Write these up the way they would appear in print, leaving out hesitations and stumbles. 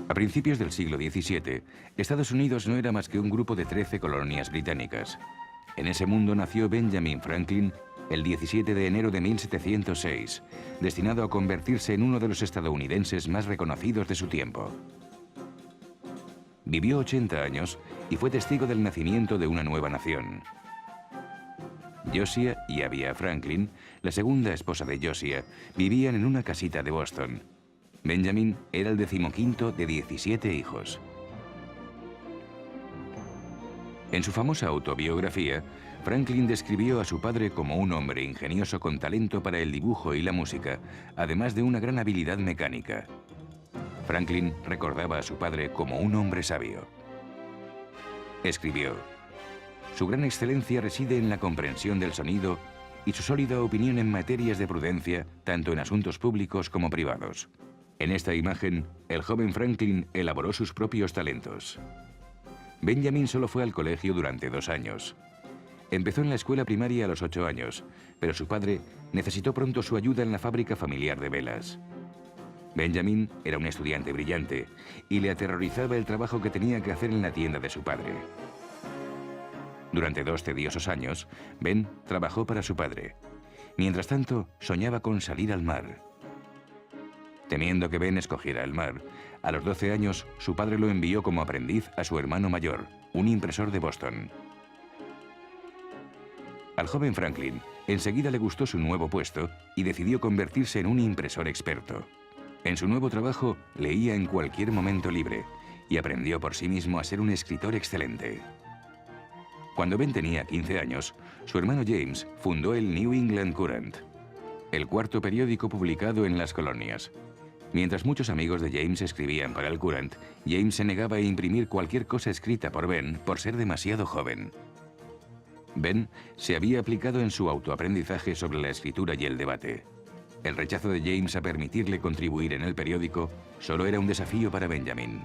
A principios del siglo XVII, Estados Unidos no era más que un grupo de 13 colonias británicas. En ese mundo nació Benjamin Franklin el 17 de enero de 1706, destinado a convertirse en uno de los estadounidenses más reconocidos de su tiempo. Vivió 80 años y fue testigo del nacimiento de una nueva nación. Josiah y Abia Franklin, la segunda esposa de Josiah, vivían en una casita de Boston. Benjamin era el 15º de 17 hijos. En su famosa autobiografía, Franklin describió a su padre como un hombre ingenioso con talento para el dibujo y la música, además de una gran habilidad mecánica. Franklin recordaba a su padre como un hombre sabio. Escribió: "Su gran excelencia reside en la comprensión del sonido y su sólida opinión en materias de prudencia, tanto en asuntos públicos como privados". En esta imagen, el joven Franklin elaboró sus propios talentos. Benjamin solo fue al colegio durante 2 años. Empezó en la escuela primaria a los 8 años, pero su padre necesitó pronto su ayuda en la fábrica familiar de velas. Benjamin era un estudiante brillante y le aterrorizaba el trabajo que tenía que hacer en la tienda de su padre. Durante 2 tediosos años, Ben trabajó para su padre. Mientras tanto, soñaba con salir al mar. Temiendo que Ben escogiera el mar, a los 12 años su padre lo envió como aprendiz a su hermano mayor, un impresor de Boston. Al joven Franklin enseguida le gustó su nuevo puesto y decidió convertirse en un impresor experto. En su nuevo trabajo leía en cualquier momento libre y aprendió por sí mismo a ser un escritor excelente. Cuando Ben tenía 15 años, su hermano James fundó el New England Courant, el cuarto periódico publicado en las colonias. Mientras muchos amigos de James escribían para el Courant, James se negaba a imprimir cualquier cosa escrita por Ben por ser demasiado joven. Ben se había aplicado en su autoaprendizaje sobre la escritura y el debate. El rechazo de James a permitirle contribuir en el periódico solo era un desafío para Benjamin.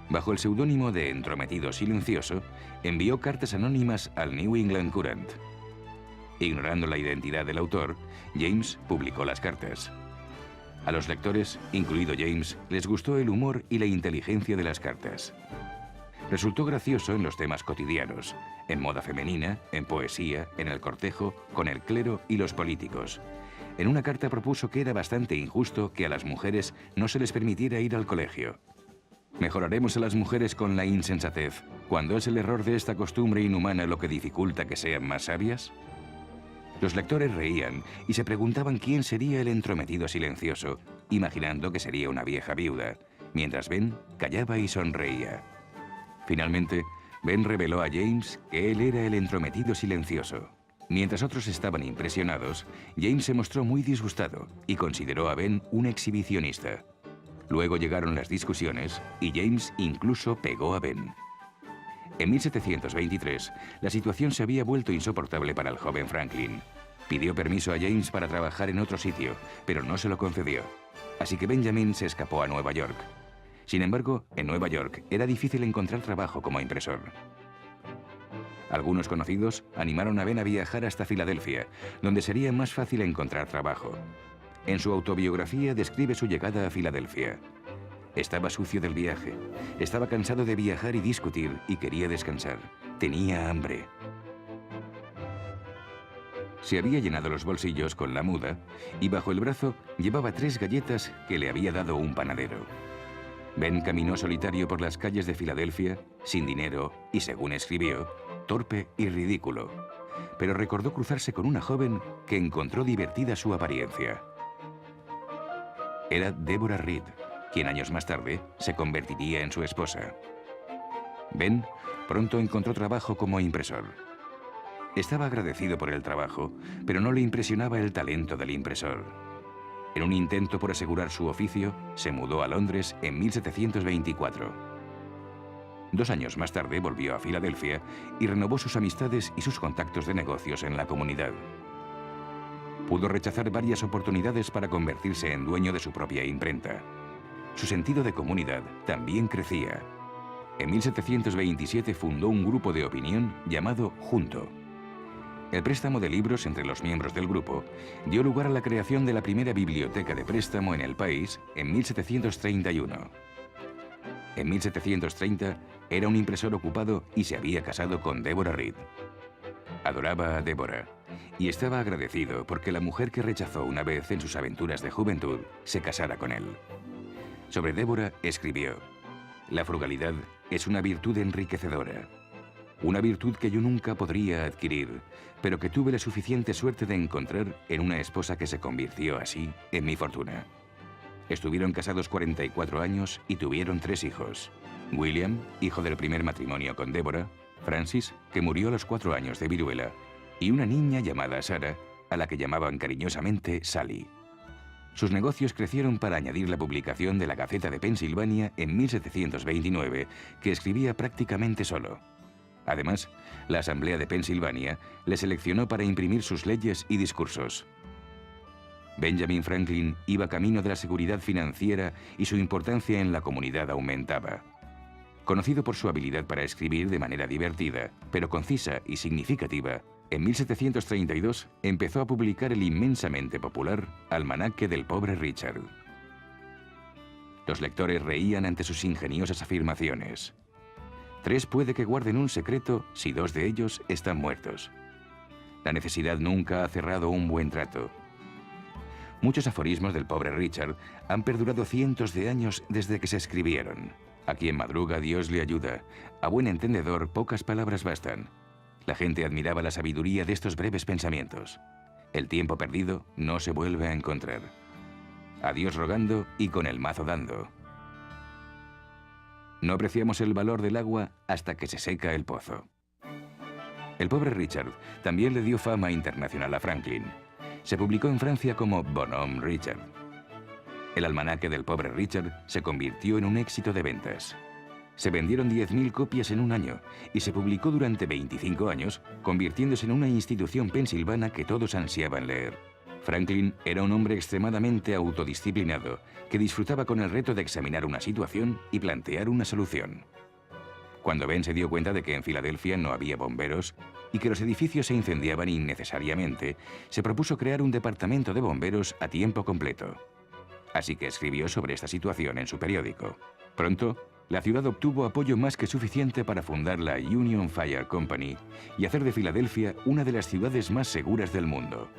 Bajo el seudónimo de Entrometido Silencioso, envió cartas anónimas al New England Courant. Ignorando la identidad del autor, James publicó las cartas. A los lectores, incluido James, les gustó el humor y la inteligencia de las cartas. Resultó gracioso en los temas cotidianos, en moda femenina, en poesía, en el cortejo, con el clero y los políticos. En una carta propuso que era bastante injusto que a las mujeres no se les permitiera ir al colegio. ¿Mejoraremos a las mujeres con la insensatez, cuando es el error de esta costumbre inhumana lo que dificulta que sean más sabias? Los lectores reían y se preguntaban quién sería el entrometido silencioso, imaginando que sería una vieja viuda, mientras Ben callaba y sonreía. Finalmente, Ben reveló a James que él era el entrometido silencioso. Mientras otros estaban impresionados, James se mostró muy disgustado y consideró a Ben un exhibicionista. Luego llegaron las discusiones y James incluso pegó a Ben. En 1723, la situación se había vuelto insoportable para el joven Franklin. Pidió permiso a James para trabajar en otro sitio, pero no se lo concedió. Así que Benjamin se escapó a Nueva York. Sin embargo, en Nueva York era difícil encontrar trabajo como impresor. Algunos conocidos animaron a Ben a viajar hasta Filadelfia, donde sería más fácil encontrar trabajo. En su autobiografía describe su llegada a Filadelfia. Estaba sucio del viaje, estaba cansado de viajar y discutir y quería descansar. Tenía hambre. Se había llenado los bolsillos con la muda y bajo el brazo llevaba 3 galletas que le había dado un panadero. Ben caminó solitario por las calles de Filadelfia, sin dinero y, según escribió, torpe y ridículo. Pero recordó cruzarse con una joven que encontró divertida su apariencia. Era Deborah Reed, quien años más tarde se convertiría en su esposa. Ben pronto encontró trabajo como impresor. Estaba agradecido por el trabajo, pero no le impresionaba el talento del impresor. En un intento por asegurar su oficio, se mudó a Londres en 1724. 2 años más tarde volvió a Filadelfia y renovó sus amistades y sus contactos de negocios en la comunidad. Pudo rechazar varias oportunidades para convertirse en dueño de su propia imprenta. Su sentido de comunidad también crecía. En 1727 fundó un grupo de opinión llamado Junto. El préstamo de libros entre los miembros del grupo dio lugar a la creación de la primera biblioteca de préstamo en el país en 1731. En 1730 era un impresor ocupado y se había casado con Deborah Reed. Adoraba a Deborah y estaba agradecido porque la mujer que rechazó una vez en sus aventuras de juventud se casara con él. Sobre Deborah escribió: «La frugalidad es una virtud enriquecedora. Una virtud que yo nunca podría adquirir, pero que tuve la suficiente suerte de encontrar en una esposa que se convirtió así en mi fortuna». Estuvieron casados 44 años y tuvieron 3 hijos. William, hijo del primer matrimonio con Deborah; Francis, que murió a los 4 años de viruela; y una niña llamada Sarah, a la que llamaban cariñosamente Sally. Sus negocios crecieron para añadir la publicación de la Gaceta de Pensilvania en 1729, que escribía prácticamente solo. Además, la Asamblea de Pensilvania le seleccionó para imprimir sus leyes y discursos. Benjamin Franklin iba camino de la seguridad financiera y su importancia en la comunidad aumentaba. Conocido por su habilidad para escribir de manera divertida, pero concisa y significativa, en 1732 empezó a publicar el inmensamente popular Almanaque del Pobre Richard. Los lectores reían ante sus ingeniosas afirmaciones. 3 puede que guarden un secreto si 2 de ellos están muertos. La necesidad nunca ha cerrado un buen trato. Muchos aforismos del Pobre Richard han perdurado cientos de años desde que se escribieron. A quien madruga Dios le ayuda. A buen entendedor pocas palabras bastan. La gente admiraba la sabiduría de estos breves pensamientos. El tiempo perdido no se vuelve a encontrar. A Dios rogando y con el mazo dando. No apreciamos el valor del agua hasta que se seca el pozo. El Pobre Richard también le dio fama internacional a Franklin. Se publicó en Francia como Bonhomme Richard. El almanaque del Pobre Richard se convirtió en un éxito de ventas. Se vendieron 10.000 copias en un año y se publicó durante 25 años, convirtiéndose en una institución pensilvana que todos ansiaban leer. Franklin era un hombre extremadamente autodisciplinado que disfrutaba con el reto de examinar una situación y plantear una solución. Cuando Ben se dio cuenta de que en Filadelfia no había bomberos y que los edificios se incendiaban innecesariamente, se propuso crear un departamento de bomberos a tiempo completo. Así que escribió sobre esta situación en su periódico. Pronto, la ciudad obtuvo apoyo más que suficiente para fundar la Union Fire Company y hacer de Filadelfia una de las ciudades más seguras del mundo.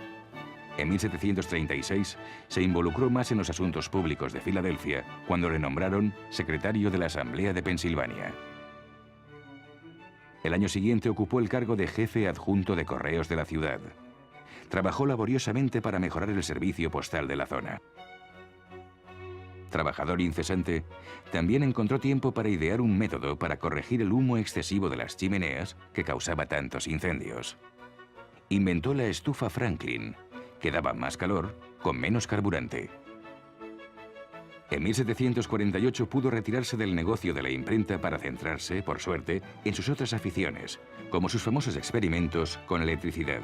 En 1736 se involucró más en los asuntos públicos de Filadelfia cuando le nombraron secretario de la Asamblea de Pensilvania. El año siguiente ocupó el cargo de jefe adjunto de correos de la ciudad. Trabajó laboriosamente para mejorar el servicio postal de la zona. Trabajador incesante, también encontró tiempo para idear un método para corregir el humo excesivo de las chimeneas que causaba tantos incendios. Inventó la estufa Franklin, que daba más calor con menos carburante. En 1748 pudo retirarse del negocio de la imprenta para centrarse, por suerte, en sus otras aficiones, como sus famosos experimentos con electricidad.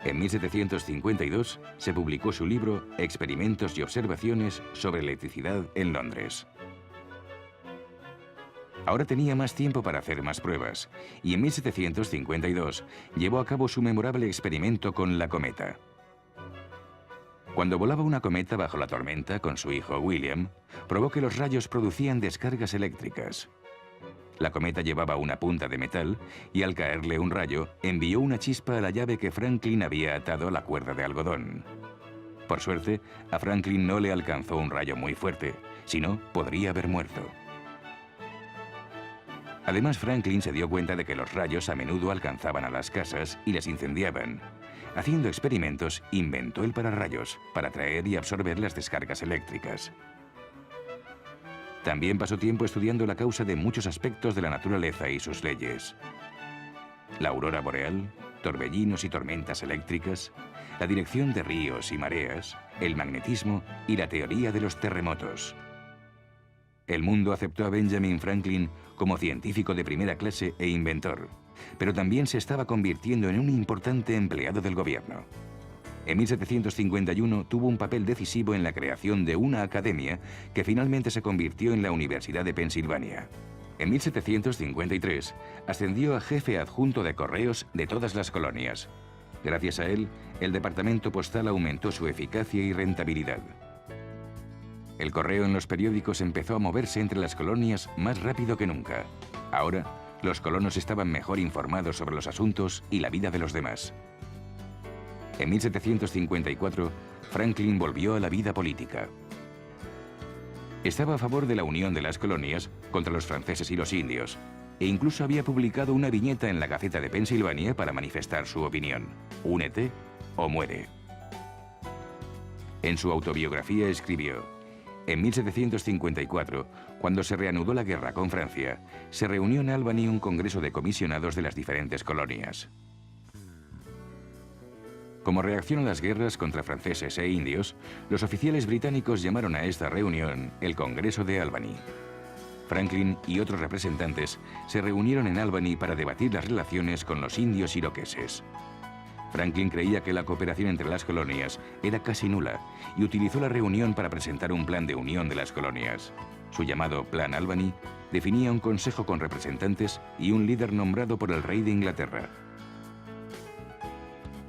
En 1752 se publicó su libro Experimentos y observaciones sobre electricidad en Londres. Ahora tenía más tiempo para hacer más pruebas, y en 1752 llevó a cabo su memorable experimento con la cometa. Cuando volaba una cometa bajo la tormenta con su hijo William, probó que los rayos producían descargas eléctricas. La cometa llevaba una punta de metal y al caerle un rayo, envió una chispa a la llave que Franklin había atado a la cuerda de algodón. Por suerte, a Franklin no le alcanzó un rayo muy fuerte, si no, podría haber muerto. Además, Franklin se dio cuenta de que los rayos a menudo alcanzaban a las casas y las incendiaban. Haciendo experimentos, inventó el pararrayos para atraer y absorber las descargas eléctricas. También pasó tiempo estudiando la causa de muchos aspectos de la naturaleza y sus leyes. La aurora boreal, torbellinos y tormentas eléctricas, la dirección de ríos y mareas, el magnetismo y la teoría de los terremotos. El mundo aceptó a Benjamin Franklin como científico de primera clase e inventor, pero también se estaba convirtiendo en un importante empleado del gobierno. En 1751 tuvo un papel decisivo en la creación de una academia que finalmente se convirtió en la Universidad de Pensilvania. En 1753 ascendió a jefe adjunto de correos de todas las colonias. Gracias a él, el departamento postal aumentó su eficacia y rentabilidad. El correo en los periódicos empezó a moverse entre las colonias más rápido que nunca. Ahora, los colonos estaban mejor informados sobre los asuntos y la vida de los demás. En 1754, Franklin volvió a la vida política. Estaba a favor de la unión de las colonias contra los franceses y los indios, e incluso había publicado una viñeta en la Gaceta de Pensilvania para manifestar su opinión: únete o muere. En su autobiografía escribió: en 1754, cuando se reanudó la guerra con Francia, se reunió en Albany un congreso de comisionados de las diferentes colonias. Como reacción a las guerras contra franceses e indios, los oficiales británicos llamaron a esta reunión el Congreso de Albany. Franklin y otros representantes se reunieron en Albany para debatir las relaciones con los indios iroqueses. Franklin creía que la cooperación entre las colonias era casi nula y utilizó la reunión para presentar un plan de unión de las colonias. Su llamado Plan Albany definía un consejo con representantes y un líder nombrado por el rey de Inglaterra.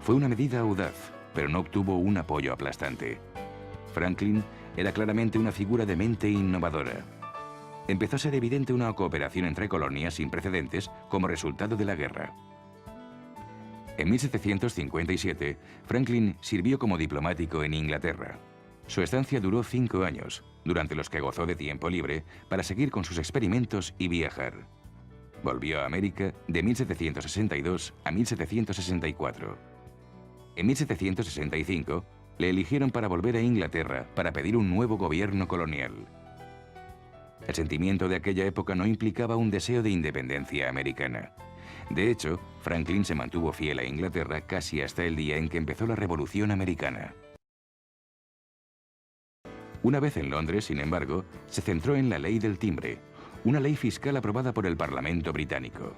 Fue una medida audaz, pero no obtuvo un apoyo aplastante. Franklin era claramente una figura de mente innovadora. Empezó a ser evidente una cooperación entre colonias sin precedentes como resultado de la guerra. En 1757, Franklin sirvió como diplomático en Inglaterra. Su estancia duró 5 años, durante los que gozó de tiempo libre para seguir con sus experimentos y viajar. Volvió a América de 1762 a 1764. En 1765, le eligieron para volver a Inglaterra para pedir un nuevo gobierno colonial. El sentimiento de aquella época no implicaba un deseo de independencia americana. De hecho, Franklin se mantuvo fiel a Inglaterra casi hasta el día en que empezó la Revolución Americana. Una vez en Londres, sin embargo, se centró en la Ley del Timbre, una ley fiscal aprobada por el Parlamento británico.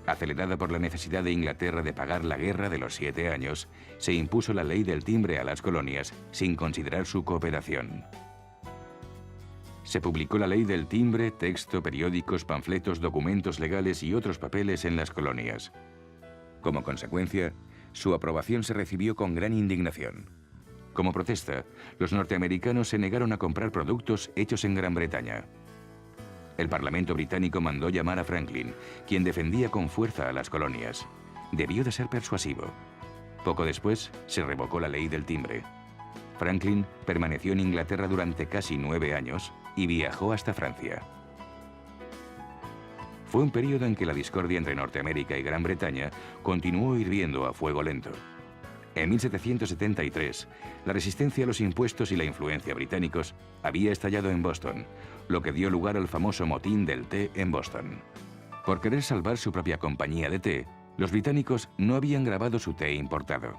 Acelerada por la necesidad de Inglaterra de pagar la Guerra de los 7 años, se impuso la Ley del Timbre a las colonias sin considerar su cooperación. Se publicó la Ley del Timbre, texto, periódicos, panfletos, documentos legales y otros papeles en las colonias. Como consecuencia, su aprobación se recibió con gran indignación. Como protesta, los norteamericanos se negaron a comprar productos hechos en Gran Bretaña. El Parlamento británico mandó llamar a Franklin, quien defendía con fuerza a las colonias. Debió de ser persuasivo. Poco después, se revocó la Ley del Timbre. Franklin permaneció en Inglaterra durante casi 9 años y viajó hasta Francia. Fue un periodo en que la discordia entre Norteamérica y Gran Bretaña continuó hirviendo a fuego lento. En 1773, la resistencia a los impuestos y la influencia británicos había estallado en Boston, lo que dio lugar al famoso motín del té en Boston. Por querer salvar su propia compañía de té, los británicos no habían grabado su té importado.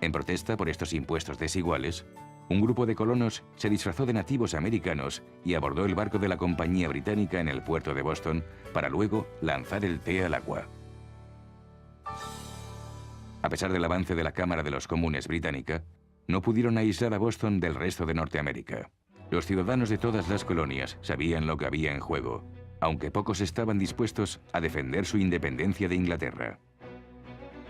En protesta por estos impuestos desiguales, un grupo de colonos se disfrazó de nativos americanos y abordó el barco de la compañía británica en el puerto de Boston para luego lanzar el té al agua. A pesar del avance de la Cámara de los Comunes británica, no pudieron aislar a Boston del resto de Norteamérica. Los ciudadanos de todas las colonias sabían lo que había en juego, aunque pocos estaban dispuestos a defender su independencia de Inglaterra.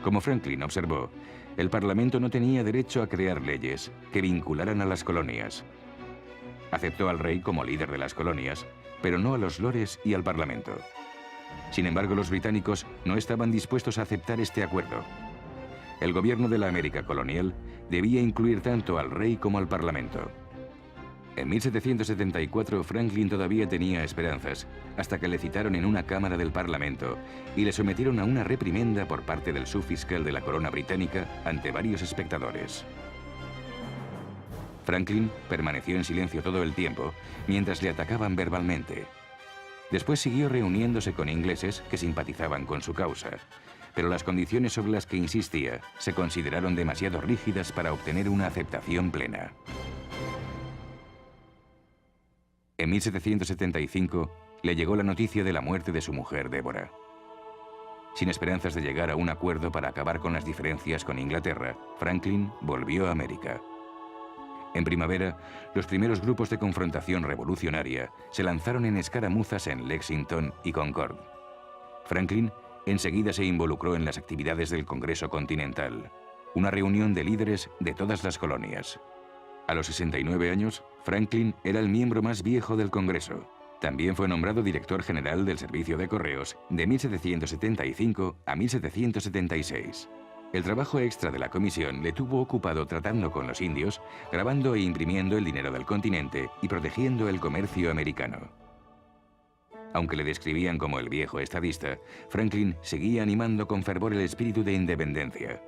Como Franklin observó, el Parlamento no tenía derecho a crear leyes que vincularan a las colonias. Aceptó al rey como líder de las colonias, pero no a los lores y al Parlamento. Sin embargo, los británicos no estaban dispuestos a aceptar este acuerdo. El gobierno de la América colonial debía incluir tanto al rey como al Parlamento. En 1774, Franklin todavía tenía esperanzas, hasta que le citaron en una cámara del Parlamento y le sometieron a una reprimenda por parte del subfiscal de la corona británica ante varios espectadores. Franklin permaneció en silencio todo el tiempo mientras le atacaban verbalmente. Después siguió reuniéndose con ingleses que simpatizaban con su causa, pero las condiciones sobre las que insistía se consideraron demasiado rígidas para obtener una aceptación plena. En 1775 le llegó la noticia de la muerte de su mujer, Débora. Sin esperanzas de llegar a un acuerdo para acabar con las diferencias con Inglaterra, Franklin volvió a América. En primavera, los primeros grupos de confrontación revolucionaria se lanzaron en escaramuzas en Lexington y Concord. Franklin enseguida se involucró en las actividades del Congreso Continental, una reunión de líderes de todas las colonias. A los 69 años, Franklin era el miembro más viejo del Congreso. También fue nombrado director general del Servicio de Correos de 1775 a 1776. El trabajo extra de la comisión le tuvo ocupado tratando con los indios, grabando e imprimiendo el dinero del continente y protegiendo el comercio americano. Aunque le describían como el viejo estadista, Franklin seguía animando con fervor el espíritu de independencia.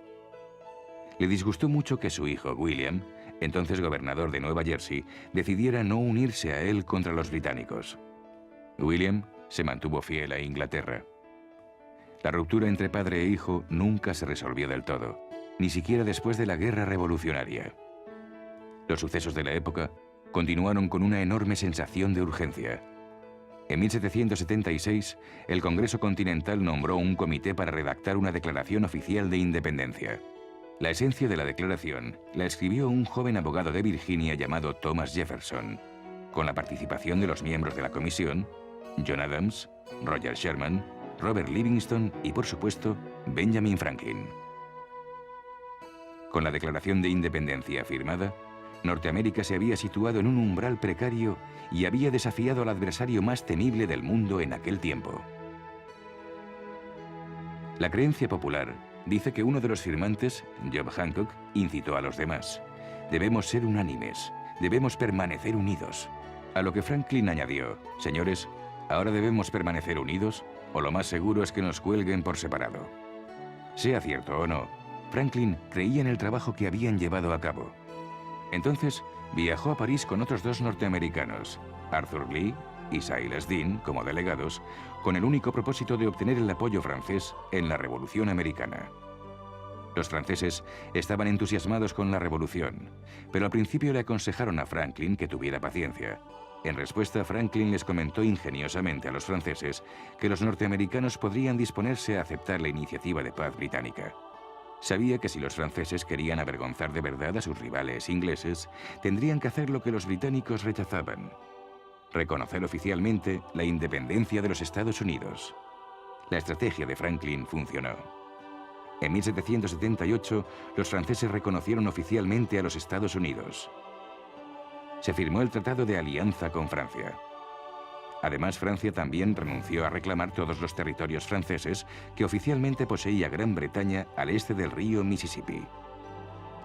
Le disgustó mucho que su hijo, William, entonces gobernador de Nueva Jersey, decidiera no unirse a él contra los británicos. William se mantuvo fiel a Inglaterra. La ruptura entre padre e hijo nunca se resolvió del todo, ni siquiera después de la Guerra Revolucionaria. Los sucesos de la época continuaron con una enorme sensación de urgencia. En 1776, el Congreso Continental nombró un comité para redactar una declaración oficial de independencia. La esencia de la declaración la escribió un joven abogado de Virginia llamado Thomas Jefferson, con la participación de los miembros de la comisión, John Adams, Roger Sherman, Robert Livingston y, por supuesto, Benjamin Franklin. Con la Declaración de Independencia firmada, Norteamérica se había situado en un umbral precario y había desafiado al adversario más temible del mundo en aquel tiempo. La creencia popular dice que uno de los firmantes, John Hancock, incitó a los demás. Debemos ser unánimes, debemos permanecer unidos. A lo que Franklin añadió, señores, ahora debemos permanecer unidos o lo más seguro es que nos cuelguen por separado. Sea cierto o no, Franklin creía en el trabajo que habían llevado a cabo. Entonces, viajó a París con otros dos norteamericanos, Arthur Lee y Silas Deane, como delegados, con el único propósito de obtener el apoyo francés en la Revolución Americana. Los franceses estaban entusiasmados con la revolución, pero al principio le aconsejaron a Franklin que tuviera paciencia. En respuesta, Franklin les comentó ingeniosamente a los franceses que los norteamericanos podrían disponerse a aceptar la iniciativa de paz británica. Sabía que si los franceses querían avergonzar de verdad a sus rivales ingleses, tendrían que hacer lo que los británicos rechazaban: reconocer oficialmente la independencia de los Estados Unidos. La estrategia de Franklin funcionó. En 1778, los franceses reconocieron oficialmente a los Estados Unidos. Se firmó el Tratado de Alianza con Francia. Además, Francia también renunció a reclamar todos los territorios franceses que oficialmente poseía Gran Bretaña al este del río Mississippi.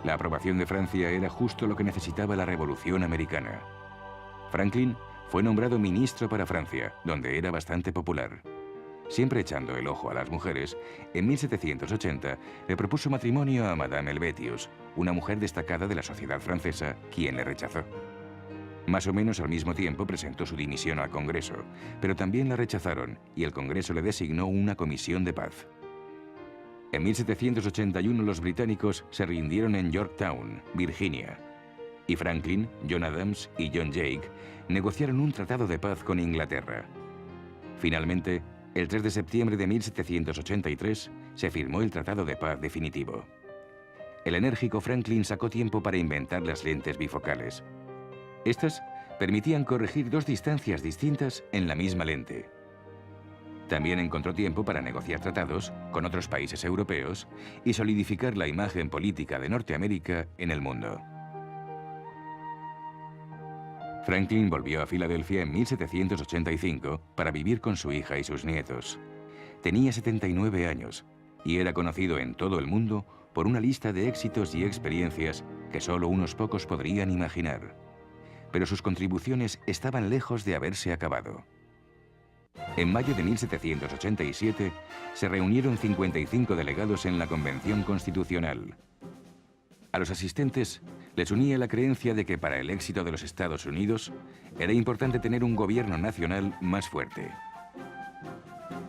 La aprobación de Francia era justo lo que necesitaba la Revolución Americana. Franklin fue nombrado ministro para Francia, donde era bastante popular. Siempre echando el ojo a las mujeres, en 1780 le propuso matrimonio a Madame Helvétius, una mujer destacada de la sociedad francesa, quien le rechazó. Más o menos al mismo tiempo presentó su dimisión al Congreso, pero también la rechazaron y el Congreso le designó una comisión de paz. En 1781 los británicos se rindieron en Yorktown, Virginia, y Franklin, John Adams y John Jay negociaron un tratado de paz con Inglaterra. Finalmente, el 3 de septiembre de 1783 se firmó el Tratado de Paz definitivo. El enérgico Franklin sacó tiempo para inventar las lentes bifocales. Estas permitían corregir dos distancias distintas en la misma lente. También encontró tiempo para negociar tratados con otros países europeos y solidificar la imagen política de Norteamérica en el mundo. Franklin volvió a Filadelfia en 1785 para vivir con su hija y sus nietos. Tenía 79 años y era conocido en todo el mundo por una lista de éxitos y experiencias que solo unos pocos podrían imaginar. Pero sus contribuciones estaban lejos de haberse acabado. En mayo de 1787 se reunieron 55 delegados en la Convención Constitucional. A los asistentes les unía la creencia de que para el éxito de los Estados Unidos era importante tener un gobierno nacional más fuerte.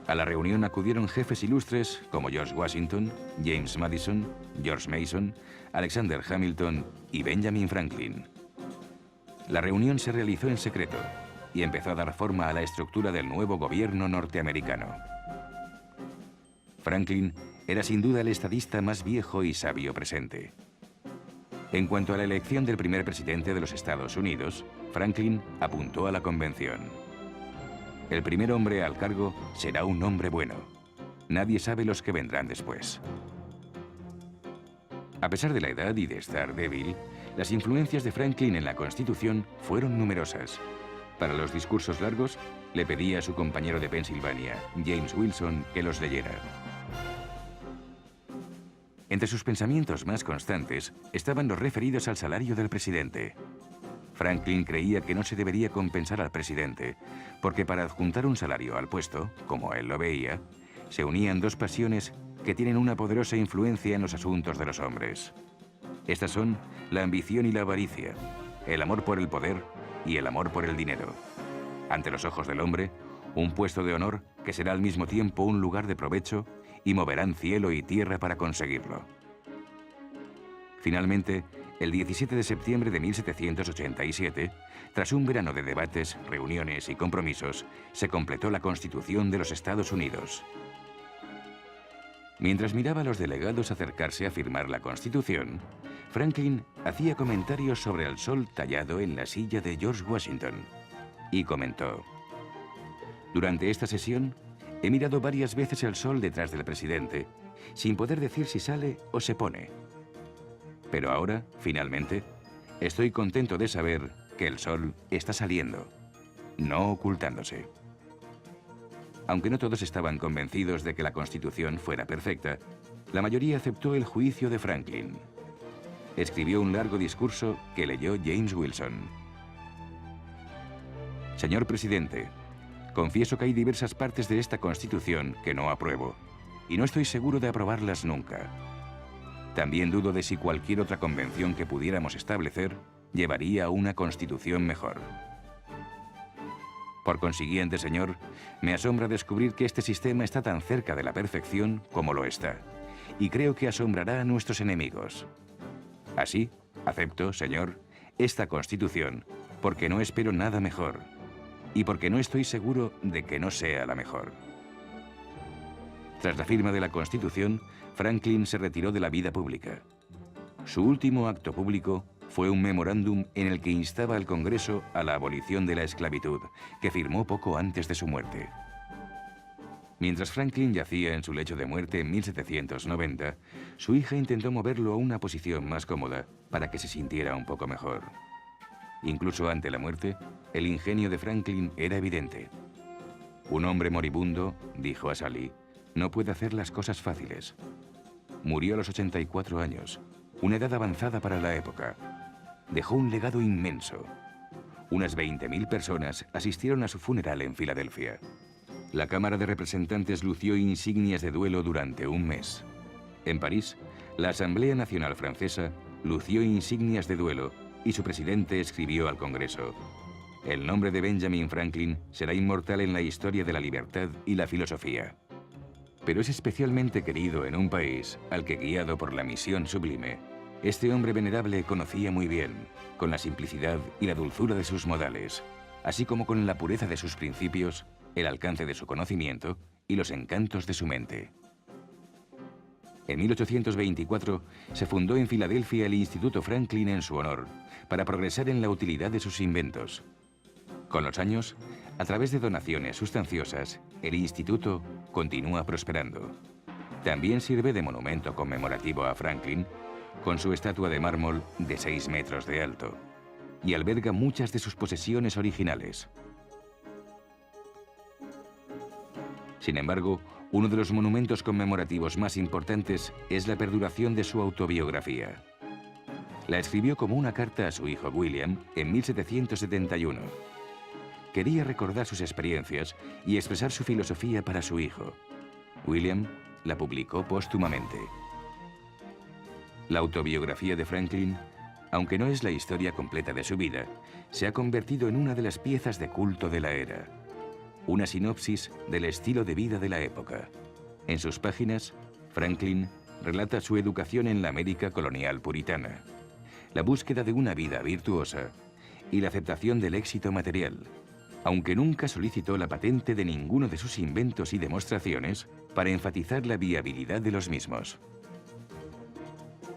A la reunión acudieron jefes ilustres como George Washington, James Madison, George Mason, Alexander Hamilton y Benjamin Franklin. La reunión se realizó en secreto y empezó a dar forma a la estructura del nuevo gobierno norteamericano. Franklin era sin duda el estadista más viejo y sabio presente. En cuanto a la elección del primer presidente de los Estados Unidos, Franklin apuntó a la convención. El primer hombre al cargo será un hombre bueno. Nadie sabe los que vendrán después. A pesar de la edad y de estar débil, las influencias de Franklin en la Constitución fueron numerosas. Para los discursos largos, le pedía a su compañero de Pensilvania, James Wilson, que los leyera. Entre sus pensamientos más constantes estaban los referidos al salario del presidente. Franklin creía que no se debería compensar al presidente, porque para adjuntar un salario al puesto, como él lo veía, se unían dos pasiones que tienen una poderosa influencia en los asuntos de los hombres. Estas son la ambición y la avaricia, el amor por el poder y el amor por el dinero. Ante los ojos del hombre, un puesto de honor que será al mismo tiempo un lugar de provecho y moverán cielo y tierra para conseguirlo. Finalmente, el 17 de septiembre de 1787, tras un verano de debates, reuniones y compromisos, se completó la Constitución de los Estados Unidos. Mientras miraba a los delegados acercarse a firmar la Constitución, Franklin hacía comentarios sobre el sol tallado en la silla de George Washington y comentó: «Durante esta sesión he mirado varias veces el sol detrás del presidente, sin poder decir si sale o se pone. Pero ahora, finalmente, estoy contento de saber que el sol está saliendo, no ocultándose». Aunque no todos estaban convencidos de que la Constitución fuera perfecta, la mayoría aceptó el juicio de Franklin. Escribió un largo discurso que leyó James Wilson. «Señor presidente, confieso que hay diversas partes de esta Constitución que no apruebo, y no estoy seguro de aprobarlas nunca. También dudo de si cualquier otra convención que pudiéramos establecer llevaría a una Constitución mejor. Por consiguiente, señor, me asombra descubrir que este sistema está tan cerca de la perfección como lo está, y creo que asombrará a nuestros enemigos. Así, acepto, señor, esta Constitución, porque no espero nada mejor, y porque no estoy seguro de que no sea la mejor». Tras la firma de la Constitución, Franklin se retiró de la vida pública. Su último acto público fue un memorándum en el que instaba al Congreso a la abolición de la esclavitud, que firmó poco antes de su muerte. Mientras Franklin yacía en su lecho de muerte en 1790, su hija intentó moverlo a una posición más cómoda para que se sintiera un poco mejor. Incluso ante la muerte, el ingenio de Franklin era evidente. «Un hombre moribundo», dijo a Sally, «no puede hacer las cosas fáciles». Murió a los 84 años, una edad avanzada para la época. Dejó un legado inmenso. Unas 20.000 personas asistieron a su funeral en Filadelfia. La Cámara de Representantes lució insignias de duelo durante un mes. En París, la Asamblea Nacional Francesa lució insignias de duelo y su presidente escribió al Congreso: «El nombre de Benjamin Franklin será inmortal en la historia de la libertad y la filosofía». Pero es especialmente querido en un país al que, guiado por la misión sublime, este hombre venerable conocía muy bien, con la simplicidad y la dulzura de sus modales, así como con la pureza de sus principios, el alcance de su conocimiento y los encantos de su mente. En 1824 se fundó en Filadelfia el Instituto Franklin en su honor, para progresar en la utilidad de sus inventos. Con los años, a través de donaciones sustanciosas, el instituto continúa prosperando. También sirve de monumento conmemorativo a Franklin, con su estatua de mármol de 6 metros de alto, y alberga muchas de sus posesiones originales. Sin embargo, uno de los monumentos conmemorativos más importantes es la perduración de su autobiografía. La escribió como una carta a su hijo William en 1771. Quería recordar sus experiencias y expresar su filosofía para su hijo. William la publicó póstumamente. La autobiografía de Franklin, aunque no es la historia completa de su vida, se ha convertido en una de las piezas de culto de la era. Una sinopsis del estilo de vida de la época. En sus páginas, Franklin relata su educación en la América colonial puritana, la búsqueda de una vida virtuosa y la aceptación del éxito material, aunque nunca solicitó la patente de ninguno de sus inventos y demostraciones para enfatizar la viabilidad de los mismos.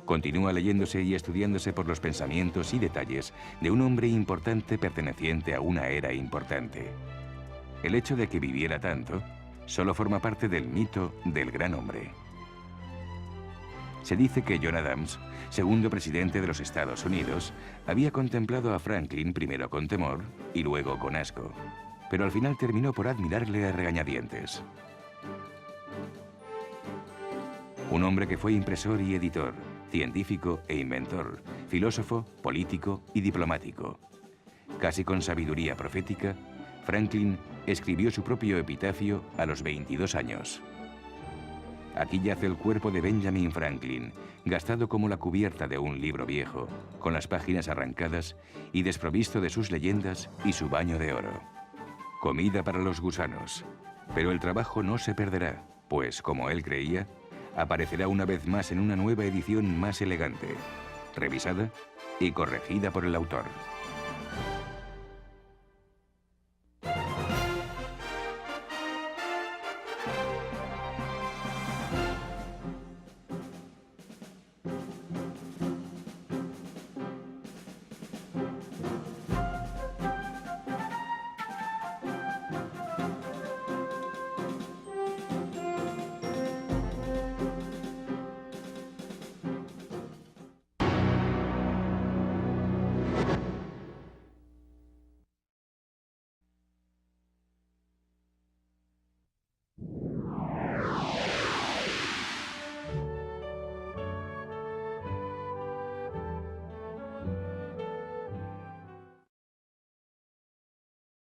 Continúa leyéndose y estudiándose por los pensamientos y detalles de un hombre importante perteneciente a una era importante. El hecho de que viviera tanto solo forma parte del mito del gran hombre. Se dice que John Adams, segundo presidente de los Estados Unidos, había contemplado a Franklin primero con temor y luego con asco, pero al final terminó por admirarle a regañadientes. Un hombre que fue impresor y editor, científico e inventor, filósofo, político y diplomático. Casi con sabiduría profética, Franklin escribió su propio epitafio a los 22 años. Aquí yace el cuerpo de Benjamin Franklin, gastado como la cubierta de un libro viejo, con las páginas arrancadas y desprovisto de sus leyendas y su baño de oro. Comida para los gusanos. Pero el trabajo no se perderá, pues, como él creía, aparecerá una vez más en una nueva edición más elegante, revisada y corregida por el autor.